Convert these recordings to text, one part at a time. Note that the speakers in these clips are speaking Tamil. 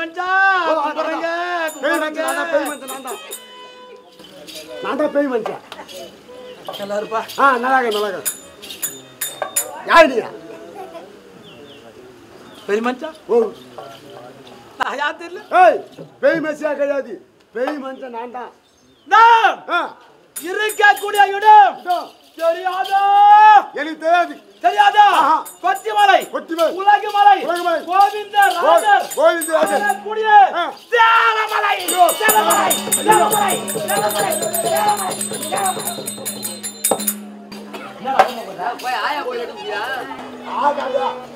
மஞ்சா கும்பறங்க நான்டா பேய் மஞ்சா நல்லா இருப்பா நல்லா இருக்க யாரு நீ பேய் மஞ்சா ஓ நான் யார் தெரியல ஏய் பேய் மஞ்சா கிடையாது பேய் மஞ்சா நான்டா நான் இருக்க கூடிய இடம் தெரியாதா எனக்கு தெரியாது தெரியாதா கொத்திமலை உலகமலை கோவிந்தராஜர் கூடிய தேவமலை போய் ஆயா போய் எடுப்பியா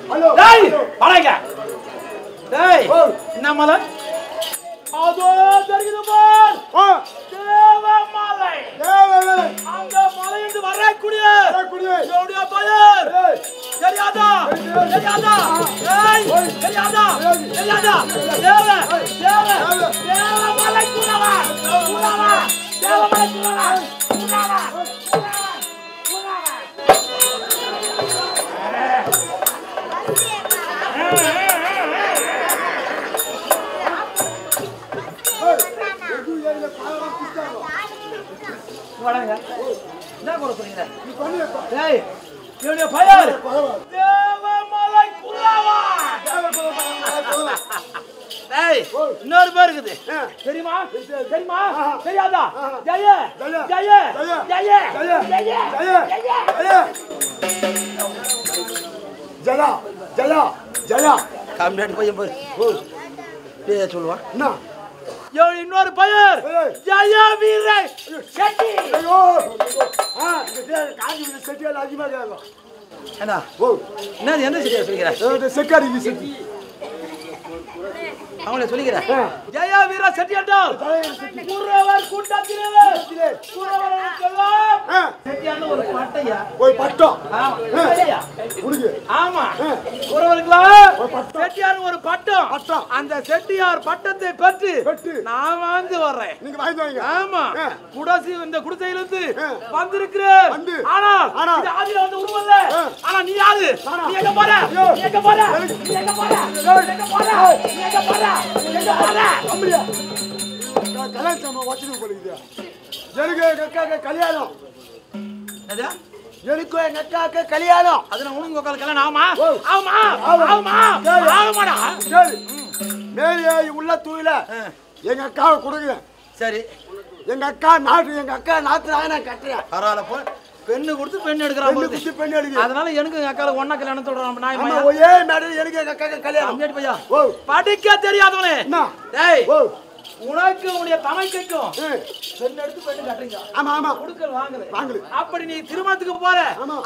ஹலோ டேய் பழைங்க டேய் என்ன மலை அதோ தெரியுது பார் தேவமலை அந்த மலையிலிருந்து வரக்கூடிய என்னுடைய பெயர் தெரியாதா தெரியாதா ஏய் தெரியாதா தெரியாதா தேவமலை குணவா தேவமலை குணவா வடங்க என்ன கூட சொல்றீங்க டேய் என்னுடைய பெயர் தேவமலை குலவா டேய் இன்னொரு பேர் இருக்குது தெரியுமா தெரியுமா தெரியாதா ஜெய ஜெய ஜெய ஜயா ஜயா ஜயா கம்ப்ளீட் பையன் பேர் பேர் சொல்லுவான் என்ன இன்னொரு பெயர் ஜெய வீர செட்டி காஞ்சி செட்டியால் அதிகமாக கேட்கும் என்ன என்ன எந்த செட்டியா சொல்லிக்கிறேன் செக்காரி செட்டி அவங்கள சொல்லிக்கிறேன் ஜெயா வீர செட்டி என்றால் குறவர் கூட்டத்திலே செட்டியான ஒரு பட்டையா ஒரு பட்டம் ஆமா குறவர்களா செட்டியார் ஒரு பட்டம் அந்த செட்டியார் பட்டத்தை பெற்று நான் வந்து வர்றேன் நீங்க வாங்கி வாங்க ஆமா குடசி இந்த குடிசையிலிருந்து வந்திருக்கிறேன் ஆனால் இது ஆதியில வந்து உருவல்ல ஆனா நீ யாரு நீ எங்க போற நீ எங்க போற நீ எங்க போற நீ எங்க போற நீ எங்க போற எங்க போற அப்படியே கல்யாணம் வச்சிட்டு போறீங்க எனக்கு எங்க அக்காக்கு கல்யாணம் என்னது எனக்கு எங்க அக்காக்கு கல்யாணம் அது நான் உனக்கு உட்கார்ந்து கல்யாணம் ஆமா ஆமா ஆமா ஆமாடா சரி மேலே உள்ள தூயில எங்க அக்காவை கொடுங்க சரி எங்க அக்கா நாட்டு நான் கட்டுறேன் பரவாயில்ல போ பெண்ணு கொடுத்து பெண் எடுக்கிறான் பெண் எடுக்க அதனால எனக்கு எங்க அக்கால ஒண்ணா கல்யாணம் சொல்றான் நாய் ஆமா ஒரே மேடம் எனக்கு எங்க அக்காக்கு கல்யாணம் அம்மியாடி பையா படிக்க தெரியாதவனே டேய் உனக்கு உன்னுடைய தமைக்கும் பெண் எடுத்து பெண்ணு கட்டுறீங்க ஆமா ஆமா கொடுக்கல் வாங்கல அப்படி நீ திருமணத்துக்கு போற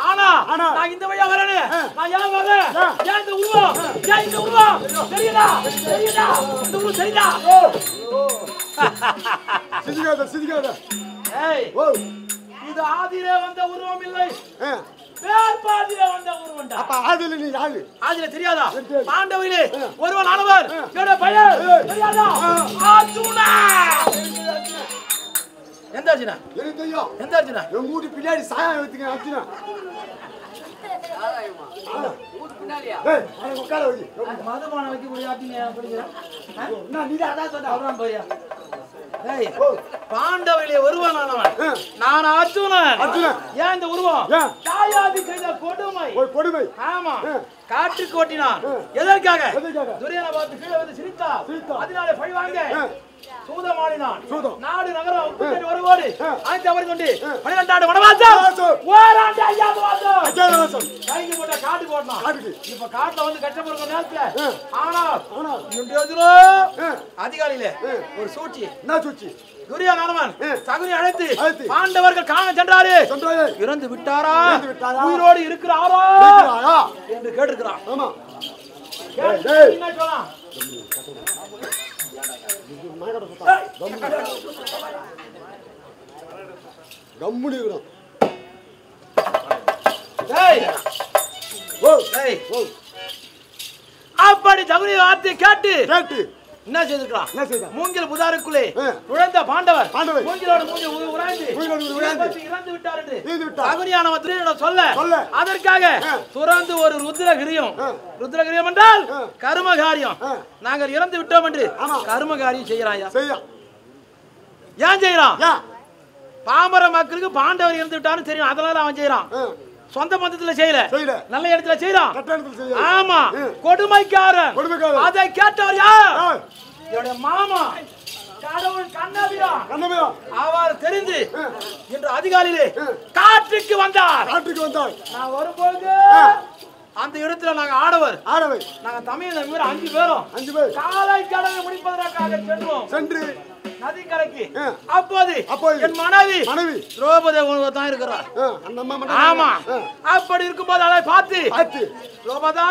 ஆனா நான் இந்த வழியா வரேனே நான் ஏன் வரேன் ஏன் இந்த உருவம் தெரியுதா இந்த உருவம் தெரியுதா சிரிக்காத ஏய் இது ஆதியிலே வந்த உருவம் இல்லை வேர்பாதியிலே வந்த உருவம்டா அப்ப ஆதியில நீ யாரு ஆதியில தெரியாதா பாண்டவிலே ஒருவன் ஆனவர் என்னோட பெயர் தெரியாதா அர்ஜுனா எந்த அர்ஜுனா எனக்கு தெரியும் எந்த அர்ஜுனா எங்க ஊட்டு பின்னாடி சாயம் எடுத்துக்க அர்ஜுனா பின்னாடியா உட்கார வச்சு மதுபானம் வைக்கக்கூடிய ஆட்டிங்க படிக்கிறேன் நீ அதான் சொன்ன அவரான் பையா பாண்டவிலே ஒருவனானவன் நான் அர்ஜுனன் ஏன் இந்த உருவம் தாயாதி செய்த கொடுமை ஆமா காட்டு கோட்டினான் எதற்காக துரியனை பார்த்து கீழே வந்து சிரித்தா அதனாலே பழி வாங்க சூதமாடினான் நாடு நகரம் உட்கார்ந்து வருவாரு அனைத்து அவர் கொண்டு 12 ஆண்டு வனவாசம் ஓராண்டு ஐயாவது வாசம் கைக்கு போட்ட காட்டு போடணும் இப்ப காட்டுல வந்து கஷ்டப்படுற நேரத்துல ஆனா அதிகாரியில ஒரு சூழ்ச்சி என்ன சூழ்ச்சி துரியோதனன் சகுனி அழைத்து பாண்டவர்கள் காண சென்றாரு இறந்து விட்டாரா உயிரோடு இருக்கிறாரா என்று கேட்டிருக்கிறான் ஆமா என்ன சொல்லலாம் கம்முனி அப்படி சகுனி வார்த்தை கேட்டு என்ன செய்திருக்கான்? என்ன செய்தான்? மூங்கில் புதாருக்குள்ளே நுழைந்த பாண்டவர் பாண்டவர் மூங்கிலோட மூங்கில் உராய்ந்து இறந்து விட்டார் என்று அகனியானவன் சொல்ல அதற்காக துறந்து ஒரு ருத்ரகிரியம் என்றால் கர்மகாரியம் நாங்கள் இறந்து விட்டோம் என்று கர்மகாரியம் செய்யறான். ஏன் செய்யறான்? பாமர மக்களுக்கு பாண்டவர் இறந்து விட்டான்னு தெரியும், அதனால அவன் செய்யறான். சொந்த பந்தத்துல செய்யல, நல்ல இடத்துல செய்யறான். ஆமா, கொடுமைக்காரன். அதை கேட்டவர் யார்? என்னுடைய மாமா கடவுள் கண்ணபியா. அவர் தெரிந்து இன்று அதிகாலையிலே காட்டுக்கு வந்தார். நான் வரும்போது அந்த இடத்துல நாங்க ஆடவர் நாங்க தமிழ் 5 பேரும் காலை கடலை முடிப்பதற்காக சென்று நதிக்கரைக்கு அப்போது என் மனைவி திரௌபதி தான் இருக்கிறார். ஆமா, அப்படி இருக்கும்போது அதை பார்த்து திரௌபதா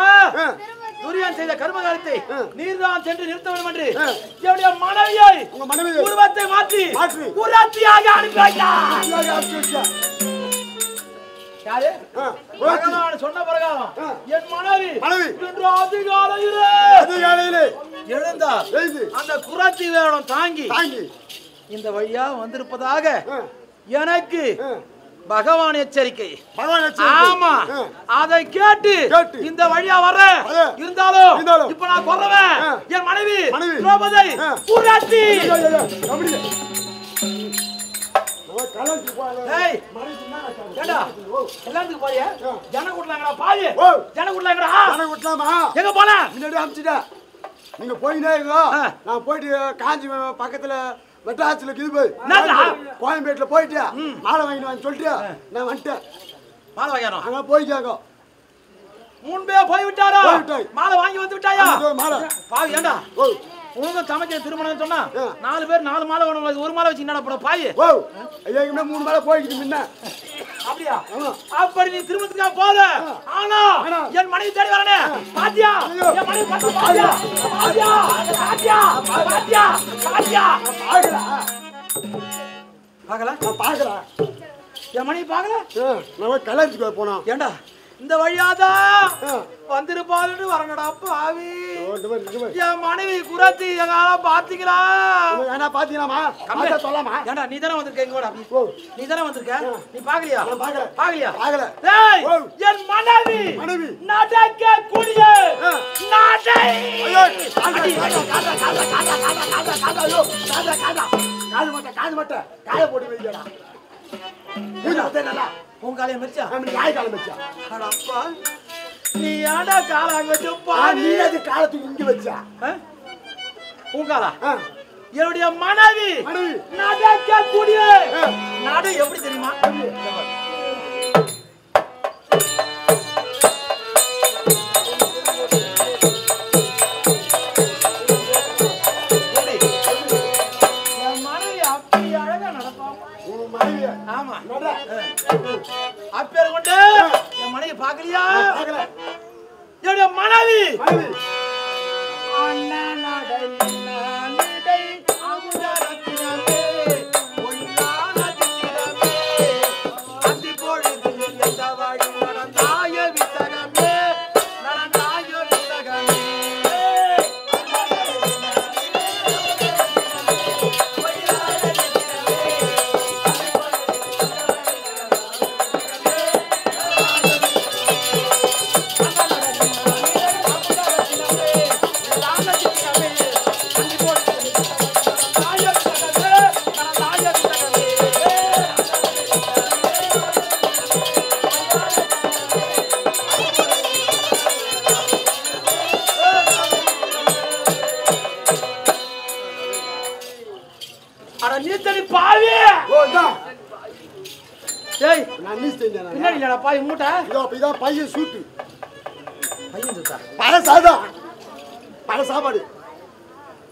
துரியன் செய்த கர்மகாரியத்தை நீர்தான் சென்று நிறுத்த வேண்டும் என்று என்னுடைய மனைவியை உருவத்தை மாற்றி புரட்சியாக அனுப்பி வைத்தார். பகவான் சொன்ன பிரகாரம் என் மனைவி இன்று அதிகாலையிலே எழுந்தார். அந்த குரத்தி வேடம் தாங்கி இந்த வழியா வந்திருப்பதாக எனக்கு பகவான் எச்சரிக்கை. ஆமா, அதை கேட்டு இந்த வழியா வர இருந்தாலும் இப்ப நான் கொல்றவன் என் மனைவி திரௌபதி புரட்சி. நீங்க போயினே நான் போயிட்டு காஞ்சி பக்கத்துல மெட்ராஸ்ல கோயம்பேட்டுல போயிட்டு மாலை வாங்கிட்டு வந்து சொல்லிட்டு நான் வந்துட்டேன். மாலை வாங்கணும் அங்க போயிட்டாங்க. முன்பே போய்விட்டாரோ? மாலை வாங்கி வந்து விட்டாயா? பாவி ஏண்டா உங்க தமக்கு திருமணம் சொன்னா 4 பேர் 4 மாலை வேணும், ஒரு மாலை வச்சு என்னடா போட பாய்? ஐயா 3 மாலை போய்கிட்டு முன்ன. அப்படியா? அப்படி நீ திருமணத்துக்காக போல. ஆனா என் மனைவி தேடி வரனே. பாத்தியா? என் மனைவி பாத்தியா? பாத்தியா? பாத்தியா? பாத்தியா? பாத்தியா? பாக்கல? நான் பாக்கல. என் மனைவி பாக்கல? நான் கல்யாணத்துக்கு போனோம். ஏண்டா இந்த வழியாதான் வந்திருப்பாரு வரங்கடா பாவி. என் மனைவி குரத்தி எங்க பாத்தீங்களா? ஏண்டா நீ தானே வந்திருக்க எங்கோட? நீ தானே வந்திருக்க, நீ பாக்கலையா? பாக்கலையா? என் மனைவி நடக்க கூடிய நடை காது மட்டும் காய போட்டு வைக்கடா. உன் காலைய மரிச்சா? யாய் காலம் வச்சா? அப்பா நீ ஏண்டா காலை அங்க வச்சப்பா? நீ அது காலத்துக்கு இங்க வச்சா? உன் காலா? என்னுடைய மனைவி நடக்க கூடிய நடை எப்படி தெரியுமா? என் மனைவி அப்படி அழகா நடப்பான். ஆமா, அப்பேர் கொண்டு என் மனைவி பாக்கலையா? என்னுடைய மனைவி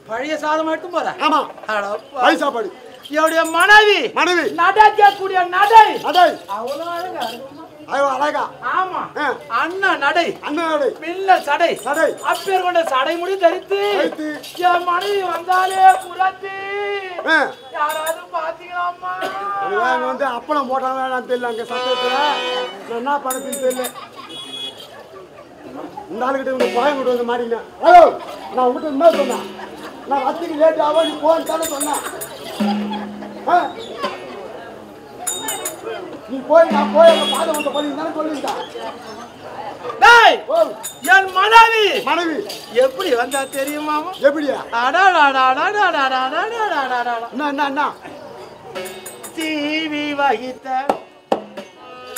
பழைய சாதம் எடுத்து போற. ஆமா, பழைய சாப்பாடு. என்னுடைய மனைவி நடக்கக்கூடிய நடை அவ்வளவு அழகா. அழகா? ஆமா, அண்ணா நடை. பின்ன சடை. அப்பேர் கொண்ட சடை முடி தரித்து என் மனைவி வந்தாலே புரத்தி. யாராவது பாத்தீங்களாமா? வந்து அப்பளம் போட்டாங்க தெரியல, அங்க சத்தத்துல என்ன படத்துன்னு தெரியல. இந்த ஆளுகிட்ட கோயம்புட்டு வந்து மாட்டினேன். நான் உங்ககிட்ட என்ன சொன்னேன்? நான் வத்துக்கு லேட் ஆகும் நீ போன்னு தானே சொன்னேன். நீ போய் நான் போய் அந்த பாதை வந்த பண்ணி தானே சொல்லியிருந்தேன். டேய் என் மனைவி மனைவி எப்படி வந்தா தெரியுமா? எப்படியா? என்ன தீவி வகித்த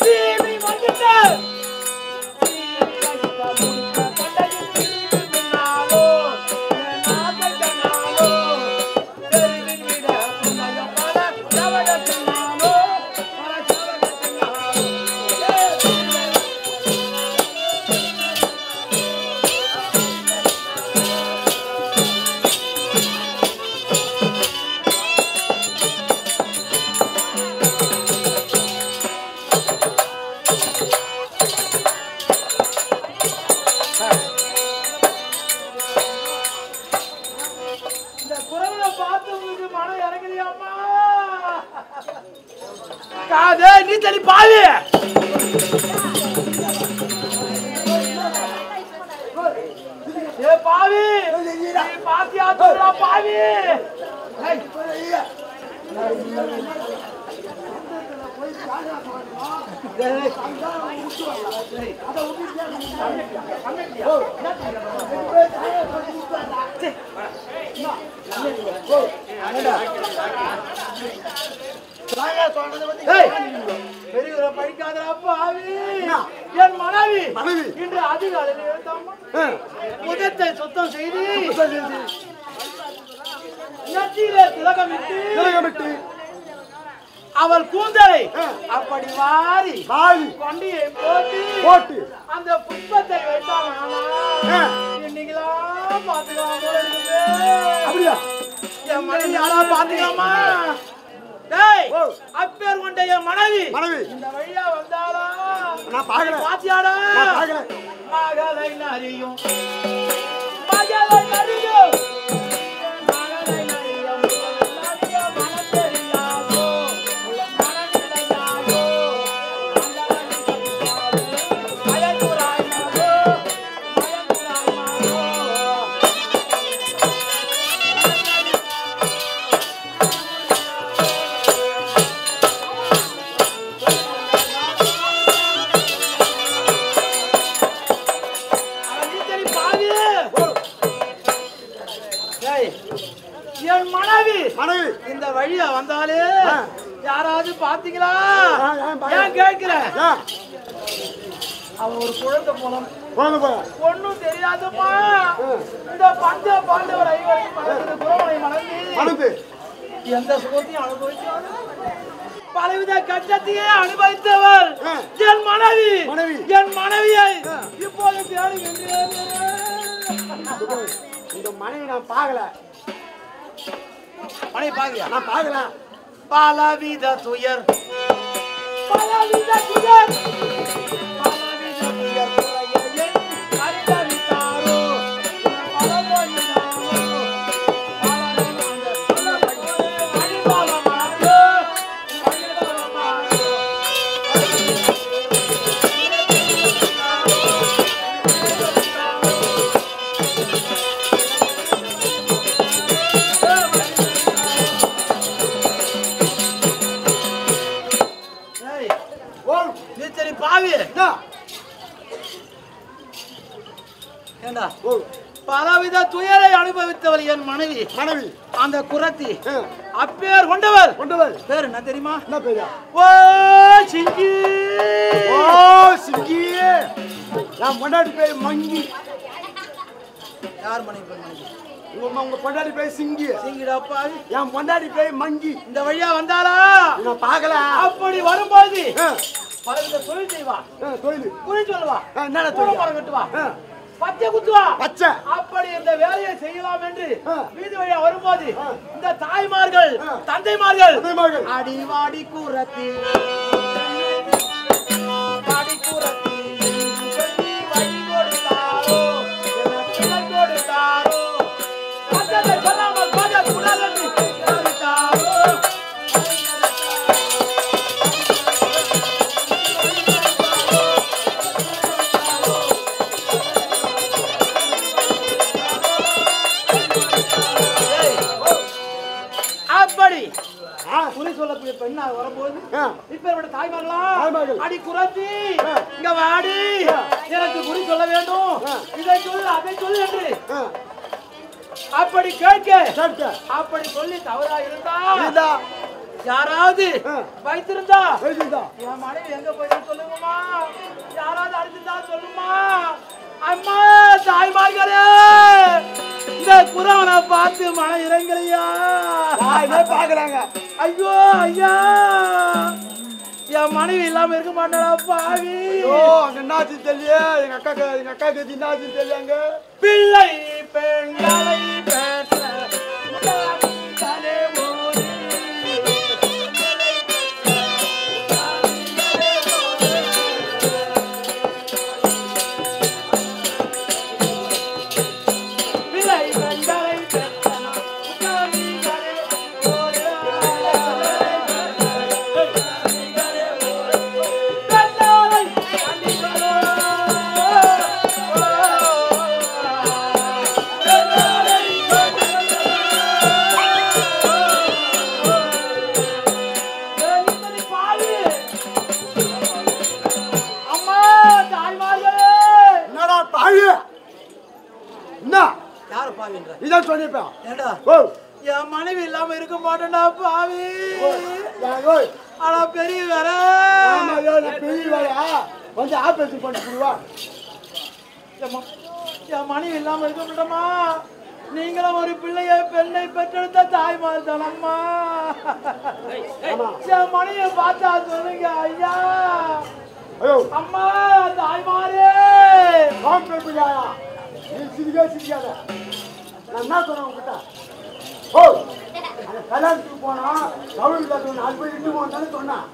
தீவி வகித்த நீ தனி பாவி பாவி பாத்தியா பாவி பெரியவரை படிக்காதா பாவி என் மனைவி இன்று அதிகாலையில் முகத்தை சுத்தம் செய்து நெற்றியிலே திலகமிட்டு அவள் கூந்தலை அப்படி வாரி கொண்டியை போட்டு அந்த புஷ்பத்தை வைத்தாங்க. இன்னைக்கெல்லாம் பாத்துக்கலாம் போல இருக்குது. அப்படியா? என் மனைவி யாரா பாத்துக்கலாமா? அப்பேர் கொண்ட என் மனைவி இந்த வழியா வந்தாளா? நான் பாக்கல. பாத்தியாடா? நான் பாக்கல. மகளை நரியும் மகளை நரியும் மகளை நரியும் நரிய மனம் தெரியாதோ மனம் தெரியாதோ மயங்குறாய்மாதோ மயங்குறாய்மாதோ. என் மனைவி இந்த வழியா வந்தாலே யாராவது பாத்தீங்களா? ஏன் கேட்கிற? அவ ஒரு குழந்தை போலாம் ஒன்னும் தெரியாதுமா. இந்த பஞ்ச பாண்டவர் ஐவரையும் குரவனை மணந்து எந்த சுகத்தையும் அனுபவிச்சாரு. பலவித கஷ்டத்தையே அனுபவித்தவர் என் மனைவி. என் மனைவியை இப்போது தேடுகின்றேன். இந்த மனைவி நான் பாக்கல. மனைவி பாக்கலையா? நான் பாக்கல. பலவித துயர் பலவித துயர் பலவித துயர் துறையை அறிவித்தாரோ பலமொழியாரோ அடிபாலமாரோ அடிபாலமாரோ. பாவி பலவித துயரை அனுபவித்தவள் என் மனைவி. அந்த குரத்தி அப்பேர் கொண்டவர் பேர் என்ன தெரியுமா? ஓ சிங்கி. ஓ சிங்கி. நான் பொண்டாட்டி பேர் மங்கி. யார் மனைவி? மங்கி. உங்க பொண்டாட்டி பேர் சிங்கி. சிங்கிடா பாவி. என் பொண்டாட்டி பேர் மங்கி. இந்த வழியா வந்தாளா? நான் பாக்கல. அப்படி வரும்போது பலவித தொழில் செய்வா. தொழில் சொல்லுவா. என்னடா தொழில்? மரம் கட்டுவா, பச்சை குத்துவா. பச்சை. அப்படி இந்த வேலையை செய்யலாம் என்று வீதி வழியா வரும்போது இந்த தாய்மார்கள் தந்தைமார்கள் அடிவாடி கூறத்தி வாடி கூறத்தி சொல்லி வழி கொடுத்தாரோ கொடுத்தாரோ பச்சை சொல்லாமல் பச்சை குடலி கொடுத்தாரோ. அப்படி குறி சொல்லக்கூடிய பெண்ணா வரும்போது இப்ப தாய்மார்களா அடி குறைச்சி இங்க வாடி எனக்கு குறி சொல்ல வேண்டும் இதை சொல்லு அதை சொல்லு என்று அப்படி கேட்க அப்படி சொல்லி தவறா இருந்தா யாராவது வைத்திருந்தா என் மனைவி எங்க போய் சொல்லுங்கம்மா யாராவது அடிச்சிருந்தா சொல்லுமா அம்மா தாய்மார்களே இந்த குரவனை பார்த்து மன இறங்கலையா பாக்குறாங்க ஐயோ ஐயா என் மனைவி இல்லாம இருக்க மாட்டாளா பாவி என்னாச்சு தெரியல எங்க அக்காக்கு என்னாச்சு தெரியாங்க பிள்ளை பெண்களை பெற்ற என் மனைவி இல்லாம இருக்க மாட்டேன்டா பாவி ஆனா பெரிய வேற கொஞ்சம் ஆபரேஷன் பண்ணிடுவா என் மனைவி இல்லாம இருக்க மாட்டோமா நீங்களும் ஒரு பிள்ளைய பெண்ணை பெற்றெடுத்த தாய்மார் தானம்மா என் மனைவியை பார்த்தா சொல்லுங்க ஐயா அம்மா தாய்மாரே சிரிக்காத நான் என்ன சொன்னேன் உங்ககிட்ட அந்த கல்யாணத்துக்கு போனா கவுளி கட்டணும் அது போய் இன்னும் வந்தானே சொன்னான்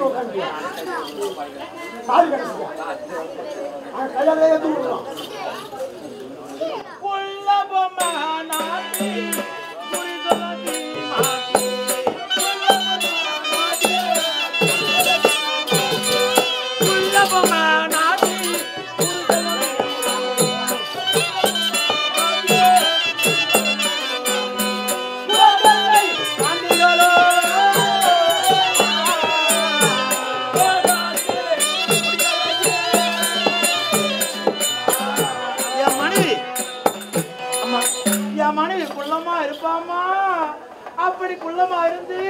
உட்காந்து சாரி கிடைச்சியா கல்யாணம் எடுத்து கொடுக்குறோம் அப்படி குள்ளமா இருந்து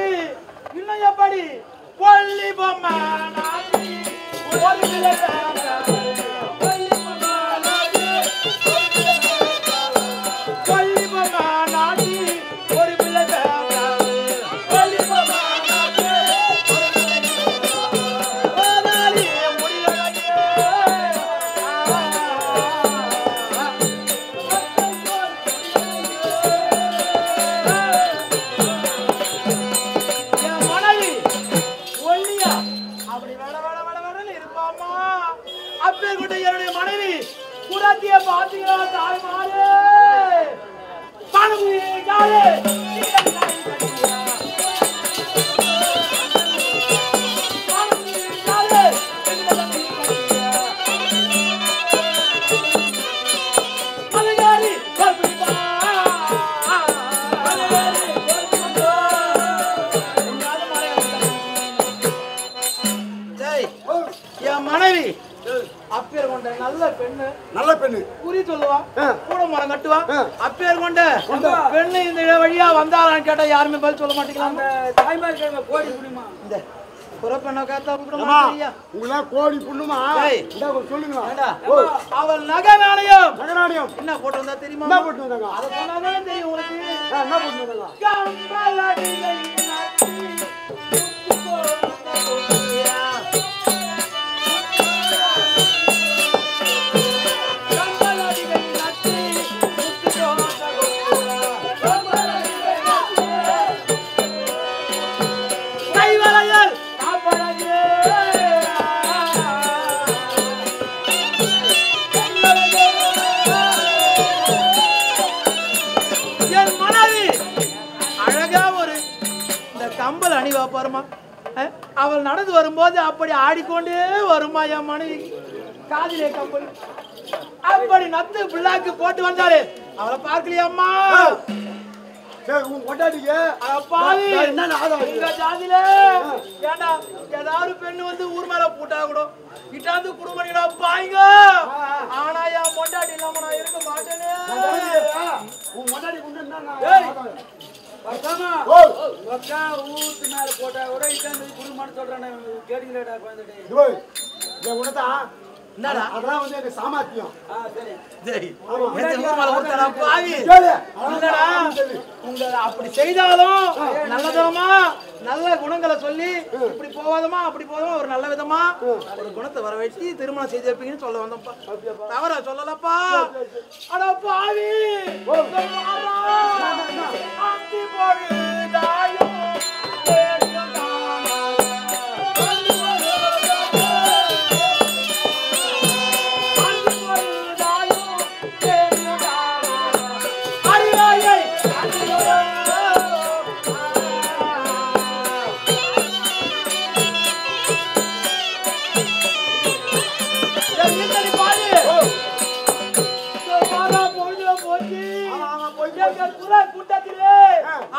இன்னும் எப்படி கொல்லி பொம்மை பாத்தீங்களா தாய்மாரே பணம் யாரே மனைவி அப்பேர் கொண்ட நல்ல பெண்ணு குறி சொல்லுவா கூட மரம் கட்டுவா அப்பேர் கொண்ட பெண்ணு இந்த வழியா வந்தாரான்னு கேட்டா யாருமே பதில் சொல்ல மாட்டேங்கிறாங்க தாய்மார் கோடி புண்ணியமா இந்த புறப்பெண்ண காத்தா உங்களா கோடி புண்ணுமா சொல்லுங்க அவள் நகை நாணயம் என்ன போட்டு வந்தா தெரியுமா என்ன போட்டு வந்தாங்க அதை சொன்னாதானே தெரியும் உங்களுக்கு என்ன போட்டு கம்பல் அணிவா பாருமா அவள் நடந்து வரும்போது அப்படி ஆடிக்கொண்டே வருமா என் மனைவி காதிலே கம்பல் அப்படி நத்து பிள்ளாக்கு போட்டு வந்தாரு அவளை பார்க்கலையாம்மா? சரி உன் கொண்டாடிக்கு பாவி என்ன ஆதாரம் உங்க ஜாதியில ஏண்டா ஏதாவது பெண்ணு வந்து ஊர் மேல போட்டா கூட இட்டாந்து குடும்பங்களா பாய்ங்க. ஆனா என் பொண்டாட்டி இல்லாம நான் இருக்க மாட்டேனே. உன் கொண்டாடி கொண்டு பர்தாமா ஒக்கா ஊத்து மேல போட்டா கூட இட்டாந்து குடும்பம் சொல்றானே கேடிங்களடா குழந்தைடே உனதான் என்னடா அதெல்லாம் வந்து எனக்கு சாமர்த்தியம். சரி சரி ஊர் மேல போட்டா பாவி சரி இல்லடா உங்க அப்படி செய்தாலும் நல்லதமா நல்ல குணங்களை சொல்லி இப்படி போவாதமா அப்படி போவாதமா ஒரு நல்ல விதமா ஒரு குணத்தை வர வச்சு திருமணம் செய்து வைப்பீங்கன்னு சொல்ல வந்தப்பா. தவறா சொல்லலப்பா. அட பாவி அந்தி பொழுதாயும்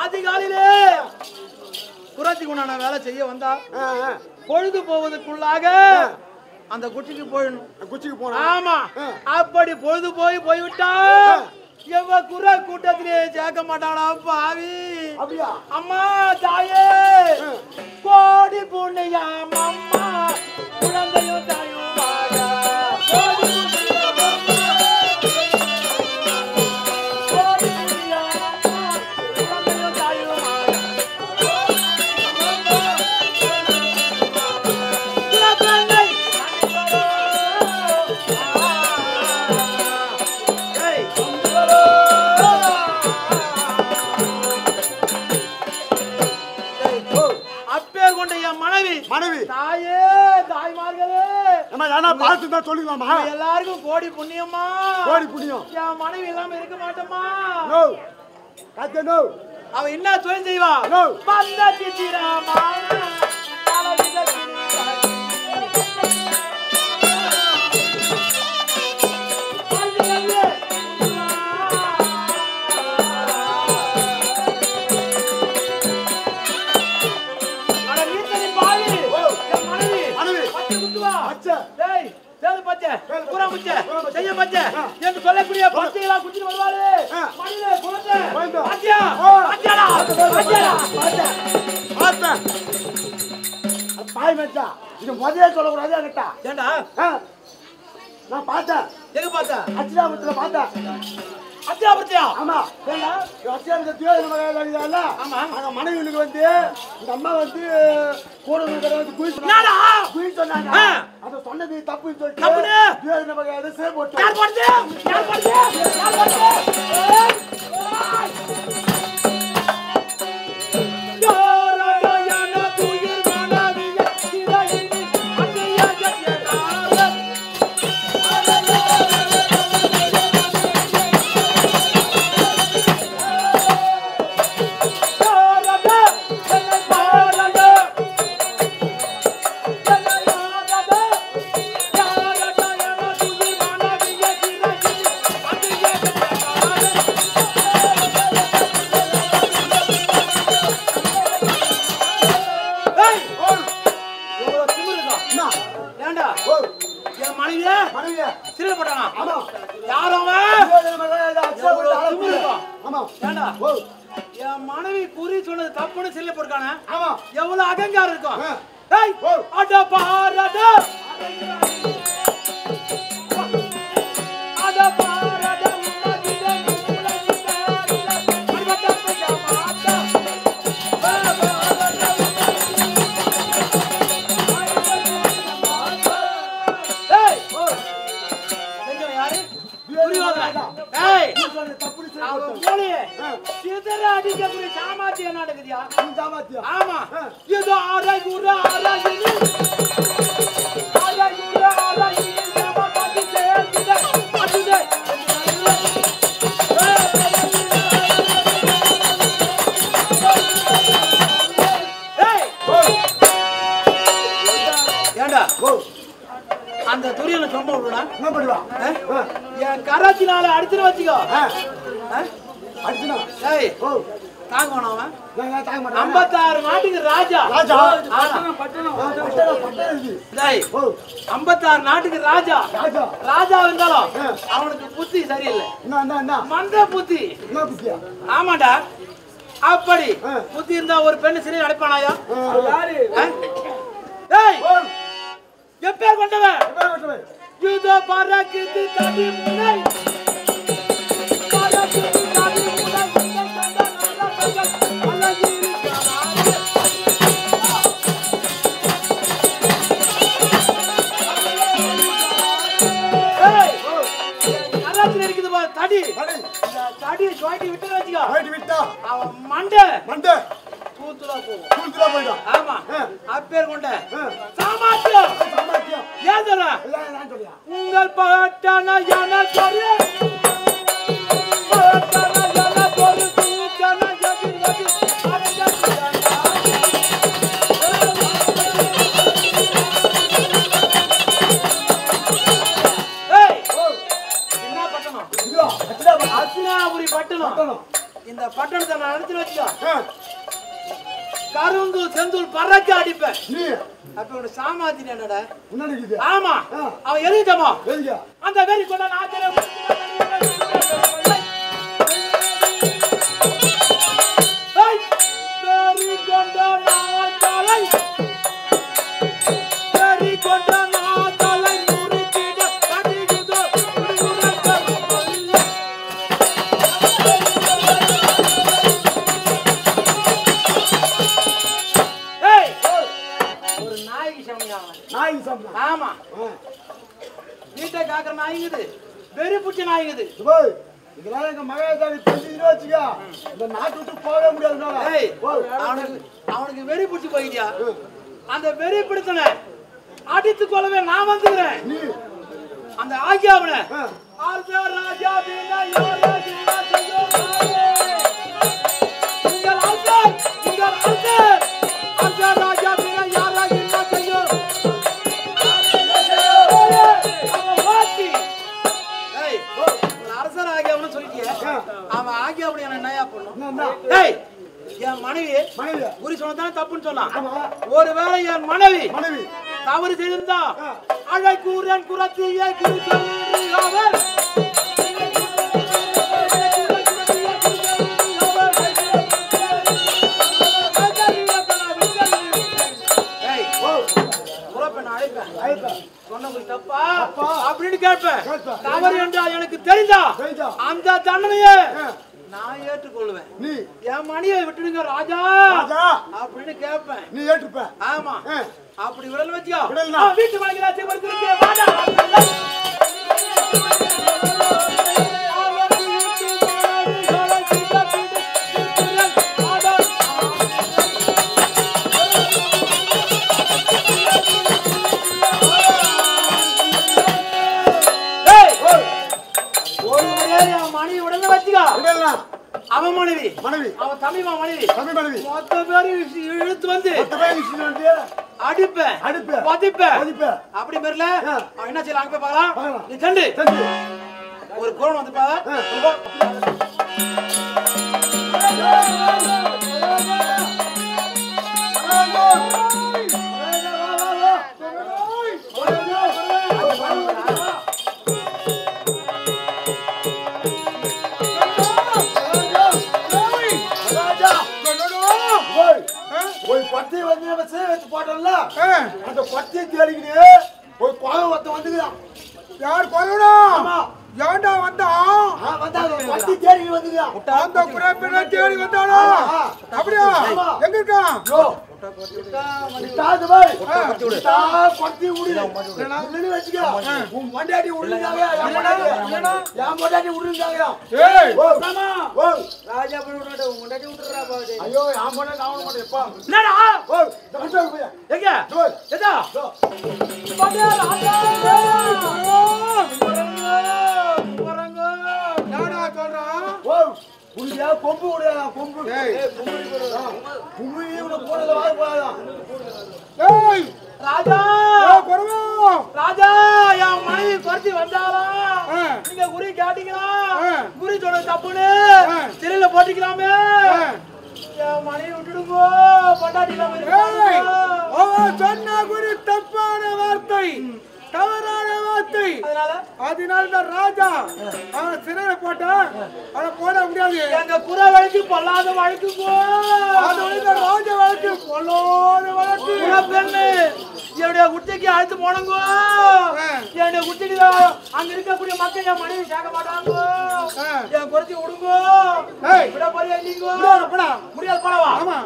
அதிகாலையிலே புறத்துக்கு உண்டான வேலை செய்ய வந்தா பொழுது போவதற்குள்ளாக அந்த குச்சிக்கு போயிடணும். குச்சிக்கு போனா ஆமா அப்படி பொழுது போய்விட்டா எவ குற கூட்டத்திலே சேர்க்க மாட்டாளா பாவி. அப்படியா அம்மா தாயே கோடி புண்ணியம் அம்மா குழந்தையும் தாயுமாக மனைவி தாயே தாய்மார்களே பார்த்துதான் சொல்லுங்கம்மா. எல்லாருக்கும் கோடி புண்ணியம்மா. கோடி புண்ணியம். என் மனைவி இல்லாம இருக்க மாட்டோமா. அவ என்ன தொழில் செய்வா? வந்த சித்திரமா சொல்லக்கூடிய பச்சைகளா குடிச்சு வருவாரு. மணிலே குழந்தை பாத்தியா பாத்தியாடா பாத்தியா பாய் மச்சா இது முதல்ல சொல்லக்கூடாது என்கிட்ட. ஏண்டா நான் பார்த்தேன். எங்க பார்த்த? அச்சிராபுரத்துல பார்த்தேன். அச்சிராபுரத்தியா? ஆமா. ஏண்டா அச்சிராபுரத்தியோ இந்த ஆமா அந்த மனைவிக்கு வந்து இந்த அம்மா வந்து கூட வந்து குழி சொன்னாங்க. அதை சொன்னது தப்புன்னு சொல்லிட்டு சேர் போட்டு யார் போடுது யார் போடுது யார் போடுது மனைவி குறி சொன்னது தப்புன்னு சில்ல போட்டானே. எவ்வளவு அகங்காரம் இருக்கும். அட பாரட அட பாரட சாமாத்தியம் நடக்குதியா? ஆமா ஏதோ ஏண்டா அந்த துரியனை சொம்ப விடுடா. என் கராத்தினால அடிச்சுன்னு வச்சுக்கோ. அடிச்சுனா ஏய் ஓ தாங்க வேணாம் நான் தாங்க மாட்டேன் 56 நாட்டுக்கு ராஜா ராஜா பட்டணம் பட்டணம் டேய் ஓ 56 நாட்டுக்கு ராஜா ராஜா ராஜா இருந்தாலும் அவனுக்கு புத்தி சரியில்லை என்ன மந்த புத்தி என்ன புத்தியா ஆமாடா அப்படி புத்தி இருந்தா ஒரு பெண்ணு சிறையில் அடைப்பானாயா யாரு டேய் எப்பே கொண்டவன் என்ன யூதோ பறக்குது தடி முனை பறக்குது தடி முனை தடி தடி சுவாட்டி விட்டு வச்சுக்கோ விட்டா அவன் மண்டை மண்டை கூத்துலா போகும் கூத்துலா போயிடும் ஆமா அப்பேர் கொண்ட சாமாத்தியம் சாமர்த்தியம் ஏன் சொல்ற எல்லாம் நான் சொல்லியா உங்கள் பட்டான யான சொல்ற பட்டான யான சொல்ற தூக்கன ஜகி ஜகி அஸ்னாபுரி பட்டணம் இந்த பட்டணத்தை நான் நடத்தி வச்சுக்கோ கருந்தூள் செந்தூள் பறக்க அடிப்பேன் நீ அப்ப ஒரு சாமாத்தின் என்னடா முன்னாடி ஆமா அவன் எரிஞ்சமா எங்க அந்த வெறி கொண்ட நாத்திர வெறி கொண்ட நாத்தலை வெறி கொண்ட நாத்தலை முறிச்சிட கடிகுதோ ஒரு நாய்க்கு சமையா நாய் சாப்பிடலாம் ஆமா வீட்டை காக்குற நாய்ங்குது வெறி புடிச்ச நாய்ங்குது சுபாய் இதெல்லாம் எங்க மகாதாவி தெரிஞ்சுக்கிட்டு வச்சுக்கா இந்த நாட்டு விட்டு போகவே முடியாதுனால அவனுக்கு வெறி புடிச்சு போயிட்டியா அந்த வெறி பிடித்தன அடித்து கொள்ளவே நான் வந்துக்கிறேன் நீ அந்த ஆகியாவன ராஜா பின்னா யோரா ஜின்னா செய்யோ உங்கள் அந்த ராஜா பின்னா யாரா ஜின்னா செய்யோ அரசர் ஆகியவனு சொல்லிட்டியே அவன் ஆகியவனு என்ன நயா பண்ணும் டேய் என் மனைவி குறி சொன்னதானே தப்புன்னு சொன்னான் ஒருவேளை என் மனைவி தவறு செய்திருந்தா அழை கூறன் குரத்தியை குறி சொல்லி அவர் அப்படின்னு கேட்பேன் தவறு என்றால் எனக்கு தெரிந்தா அந்த தண்டனையை நான் ஏற்றுக்கொள்வேன் நீ என் மணியை விட்டுடுங்க ராஜா அப்படின்னு கேட்பேன் நீ ஏற்றுப்ப ஆமா அப்படி விடல் வச்சியா விடல்னா வீட்டு மணிக்கு படுத்திருக்கேன் வாடா அவன் மனைவி அவன் தமிழ் மனைவி மொத்த பேரு இழுத்து வந்து அடிப்பேன் பதிப்பேன் அப்படி பேர்ல அவன் என்ன செய்யலாம் அங்க போய் பார்க்கலாம் நீ சென்று ஒரு கோணம் வந்து ஒரு பத்தி வந்து வச்சு போட்டோம்ல அந்த பத்தியை தேடிக்கிட்டு ஒரு கோவம் ஒருத்தன் வந்துக்கிறான் யார் கொரோனா ஏன்டா வந்தான் பத்தி தேடிக்கிட்டு வந்துக்கிறான் அந்த குறைப்பின தேடி வந்தானோ அப்படியா எங்க இருக்கான் கொம்பு கொம்பு ராஜா ராஜா என் மனைவி குறைச்சி வந்தாரா நீங்க குறி கேட்டீங்களா குறி சொன்ன தப்புன்னு ஓட்டிக்கலாமே என் மனைவி விட்டுடுங்கோ பொண்டாட்டிக்கலாமே சொன்ன குறி தப்பான வார்த்தை தவறான வார்த்தை அதனால ராஜா அவன் சிறையில போட்டா அவனை போட முடியாது எங்க புற வழக்கு பொல்லாத வழக்குங்கோ ராஜா வழக்கு பொல்லாத வழக்கு பெண்ணு என்னுடைய குட்டிக்கு அழைத்து போனங்கோ என்னுடைய குட்டிக்கு அங்க இருக்கக்கூடிய மக்கள் என் மனைவி சேர்க்க மாட்டாங்கோ என் குறைச்சி விடுங்கோ விட போறியா இல்லைங்கோ முடியாது போடவா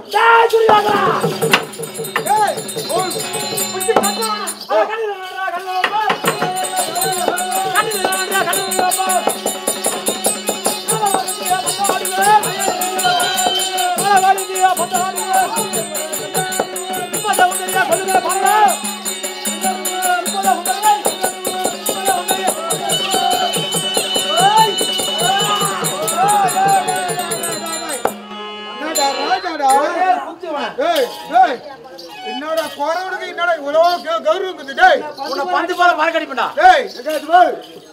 என்னோட போறவனுக்கு என்னோட இவ்வளவு கௌரவம் உன்னை பந்து போல மறக்கடிப்பா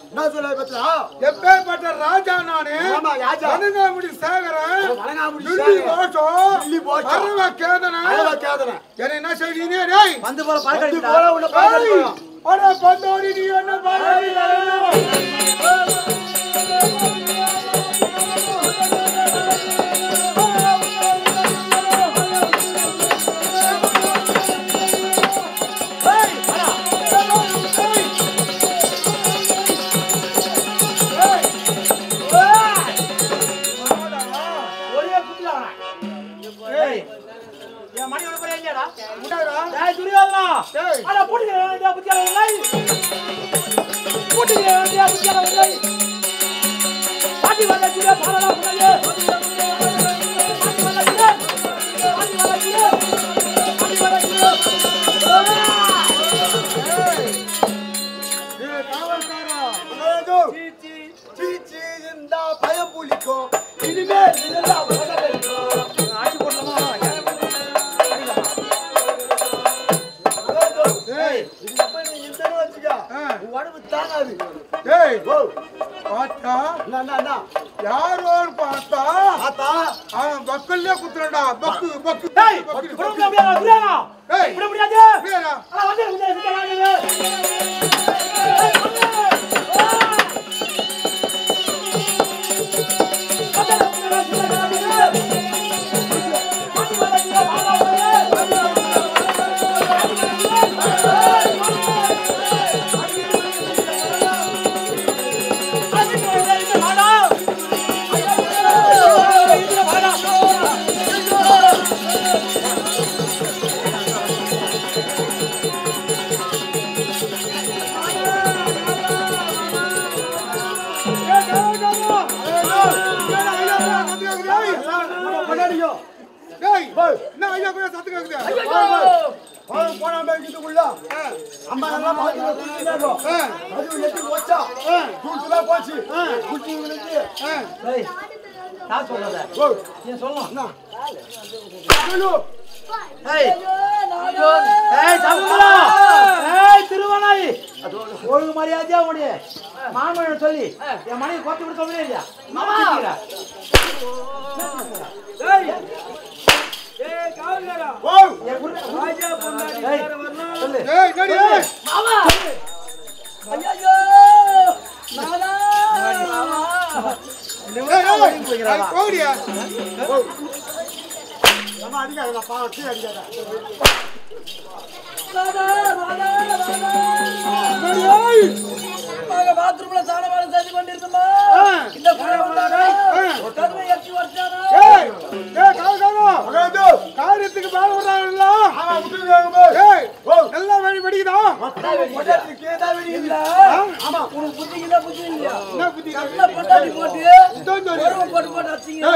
என்ன சொல்ல பத்தியா எப்பேற்பட்ட ராஜா நானு வணங்காமுடி சேகரன் என்ன செய்வீங்க பந்து போல மறக்கடிப்பா பந்தோடி நீ என்ன பயம் புலிக்கும் இனிமேல் உடம்பு தாங்காது யாரோன்னு பார்த்தா அவன் பக்கல்லே குத்துறா பக்கு பக்கு ஒழுங்கு மரியாதையா உடைய மாமன் சொல்லி என் மனைவி கொத்து விட சொல்லவே இல்லையா பாத்ரூம்ல சாணவாளம் செஞ்சு கொண்டிருந்தோமா இந்த காரியத்துக்கு மேல வர்றாங்கல்ல நல்லா வழி படிக்குதா உனக்கு புத்திக்குதா புத்தி இல்லையா என்ன புத்தி பொண்டாட்டி போட்டு போட்டு போட்டு வச்சீங்க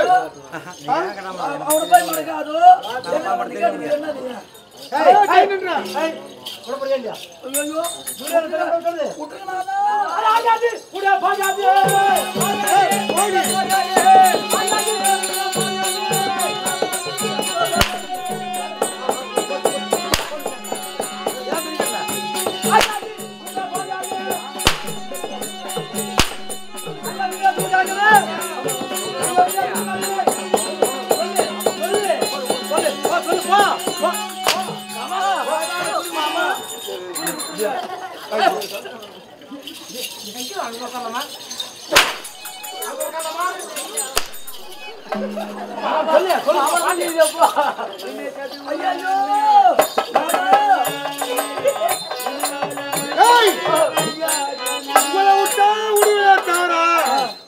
அவனை போய் மறக்காதோ என்ன பண்ணி கேட்டீங்க என்ன Hey!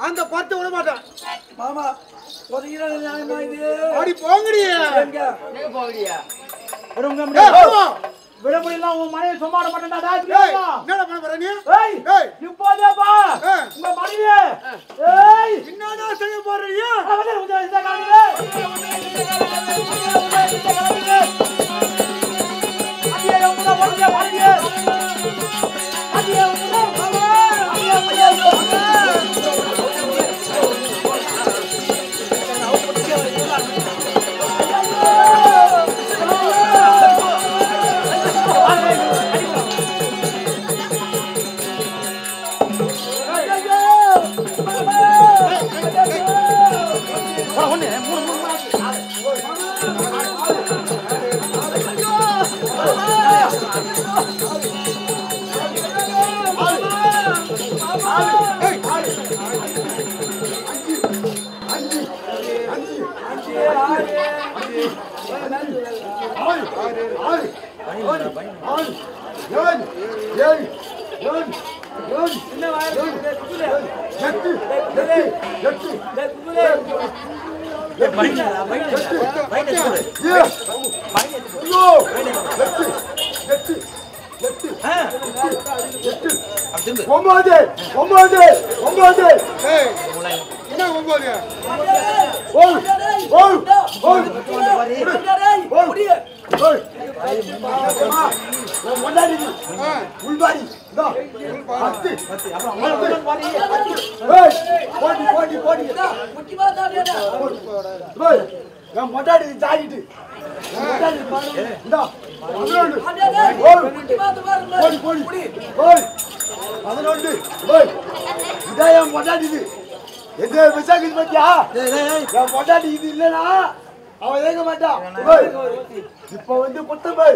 அந்த பத்து விட மாட்டேன் மாமா அடி போங்கடியா விட முடியல உன் மனைவி சும்மா விட மாட்டேன்டா என்னடா பண்ண போற நீ இப்போதேப்பா உங்க மனைவி என்னடா செய்ய போறீங்க இப்ப வந்து குத்தபை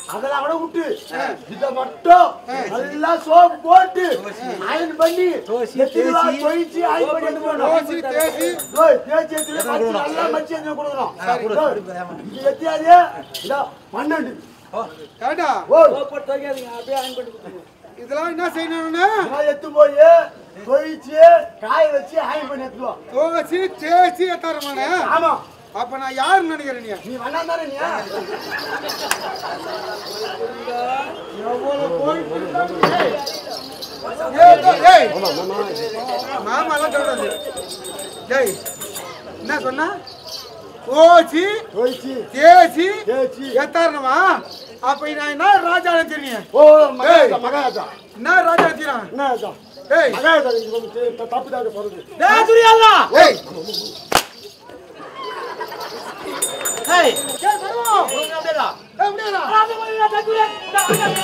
அதெல்லாம் கூட விட்டு இத மட்டும் நல்லா சோப்பு போட்டு அயன் பண்ணி எத்திரா தொயிச்சு அயன் பண்ணி எடுத்து போறோம் தேய்ச்சி தேய்ச்சி நல்லா மச்சி எடுத்து கொடுக்கறோம் இது எத்தியாதே இத மண்ணண்டு கேடா ஓ போட்டு தொய்யாதீங்க அப்படியே அயன் பண்ணி இதெல்லாம் என்ன செய்யணும்னா எடுத்து போய் தொயிச்சு காய வச்சு அயன் பண்ணி எடுத்துவோம் தோசி தேய்ச்சி ஏத்தாரமானே ஆமா அப்ப நான் யாருன்னு நினைக்கிறேன் நீ வண்ணா தானே நீ மாமா எல்லாம் சொல்றது டேய் என்ன சொன்னா ஓச்சி ஓச்சி தேச்சி தேச்சி ஏத்தாரணுமா அப்ப நான் என்ன ராஜால தெரியும் ஓ மகாராஜா என்ன ராஜா தெரியும் என்ன ராஜா டேய் மகாராஜா இங்க வந்து தப்பு தான் சொல்றது டேய் துரியல்லா ஏய் Hey, ¿qué pasó? Una vela. Una vela. ¡Dale, voy a tener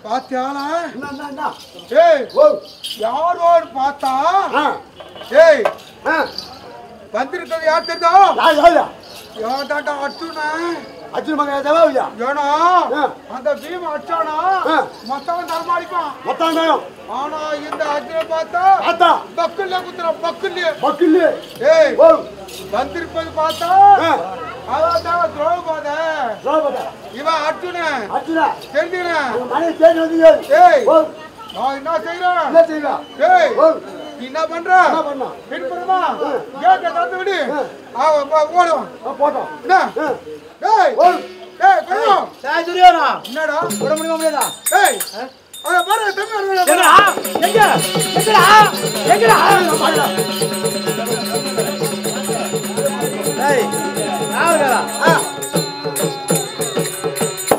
பாத்தியானா ஏய் யாரோ பார்த்தா ஏய் வந்திருக்கிறது யார் தெரியுதா யார்டா அர்ஜுனா அர்ஜுன் மகன் தேவாவியா ஏனா அந்த பீம் அச்சானா மத்தவன் தரமாடிப்பான் மத்தவன் தான் ஆனா இந்த அர்ஜுன பார்த்தா பக்கல்ல குத்துற பக்கல்ல ஏய் வந்திருப்பது பார்த்தா அதான் துரோபத இவன் அர்ஜுன தெரிஞ்சுனா மனை தேடி வந்தீங்க ஏய் நான் என்ன செய்றேன் ஏய் நீ என்ன பண்ற பின் பண்ணுமா கேக்க தந்து விடு ஓடுவான் போட்டோம் என்ன ஏய் ஏய் போறோம் டேய் துரியோனா என்னடா போட முடியுமா ஏய் அட பாரு தம்பி எங்கடா ஏய் நாவலடா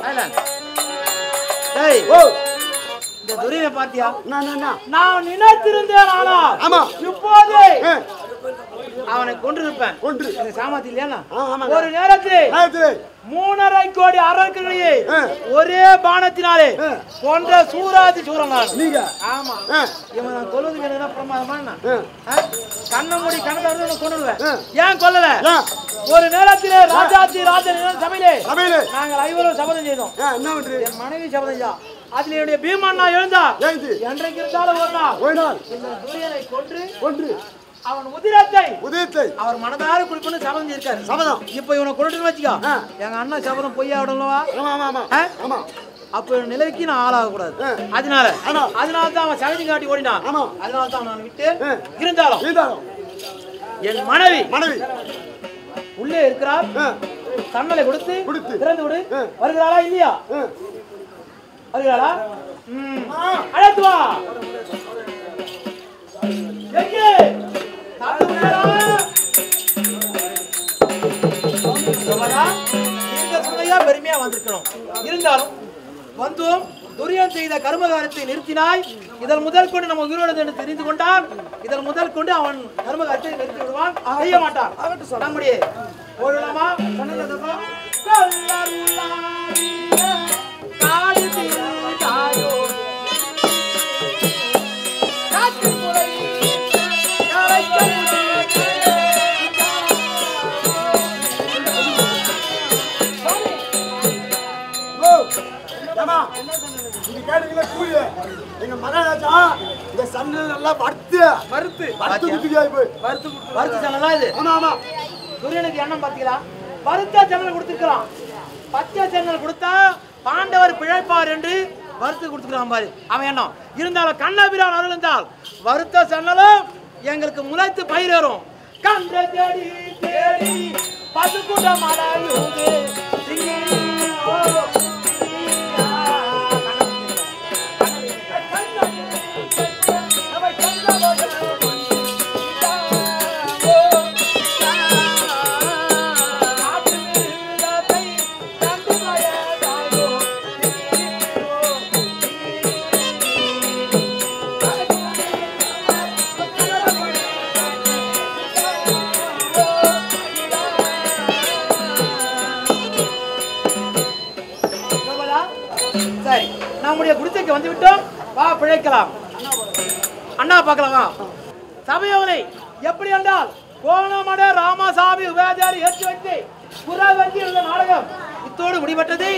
ஐலண்ட் ஏய் ஓ இந்த துரியனை பாத்தியா நான் நினைத்திருந்தேன் ஆனா ஆமா இப்போதே அவனை கொன்றிருப்பேன். கொன்று. இந்த சாமர்த்தியம் இல்லையா? ஆமாங்க. ஒரு நேரத்தில் 3.5 கோடி அரக்கர்களை ஒரே பானத்தினாலே கொன்ற சூராதி சூரன் நான். நீங்க ஆமா. இவன் நான் கொல்வதுக்கு என்ன பிரமாதமா என்ன? கண்ண மூடி கணக்காக கொண்டுடுவேன். ஏன் கொல்லல? ஒரு நேரத்திலே ராஜாதி ராஜன் சபையிலே நாங்கள் 5 சபதம் செய்தோம். என்ன பண்றீங்க? என் மனைவி சபதம் செய்தா. அதுல என்னுடைய பீமண்ணா எழுந்தா என்றைக்கு இருந்தாலும் ஒரு நாள் இந்த துரியனை கொன்று அவன் உதிரத்தை அவர் மனதார குடிக்கணும் சபதம் இருக்காரு. சபதம் இப்ப இவனை கொண்டுட்டு வச்சுக்கோ. எங்க அண்ணா சபதம் பொய்யா விடலவா? அப்ப நிலைக்கு நான் ஆளாக கூடாது. அதனாலதான் அவன் சகதி காட்டி ஓடினான். அதனாலதான் நான் விட்டு இருந்தாலும் என் மனைவி உள்ளே இருக்கிறார். சன்னலை கொடுத்து திறந்து விடு. வருகிறாளா இல்லையா? வருகிறாளா? அழைத்து வா. பெருமையா வந்திருக்கணும். இருந்தாலும் வந்தும் துரியன் செய்த கர்மகாரத்தை நிறுத்தினாய். இதன் முதல் கொண்டு நம்ம உயிரோடு என்று தெரிந்து கொண்டான். இதன் முதல் கொண்டு அவன் கர்மகாரத்தை நிறுத்தி விடுவான். செய்ய மாட்டான். நம்முடைய ஓடலாமா? எங்க மகாராஜா இந்த சன்னல் நல்லா வறுத்து சன்னலா இது. துரியனுக்கு எண்ணம் பாத்தீங்களா? வறுத்த சன்னல் கொடுத்துருக்கான். பச்சை சன்னல் கொடுத்தா பாண்டவர் பிழைப்பார் என்று வறுத்து கொடுத்துக்கிறான் பாரு அவன் எண்ணம். இருந்தாலும் கண்ணபிரான் அருள் இருந்தால் வறுத்த சன்னலும் எங்களுக்கு முளைத்து பயிரும். கண்ட தேடி தேடி பசுக்குட மலையுது நம்முடைய குடிசைக்கு வந்து விட்டோம். வா பிழைக்கலாம். அண்ணா பார்க்கலாமா? சபையோனை எப்படி என்றால் கோணமட ராமசாமி உபயாச்சாரி ஏற்றி வைத்து புறவஞ்சி இருந்த நாடகம் இத்தோடு முடிவட்டது.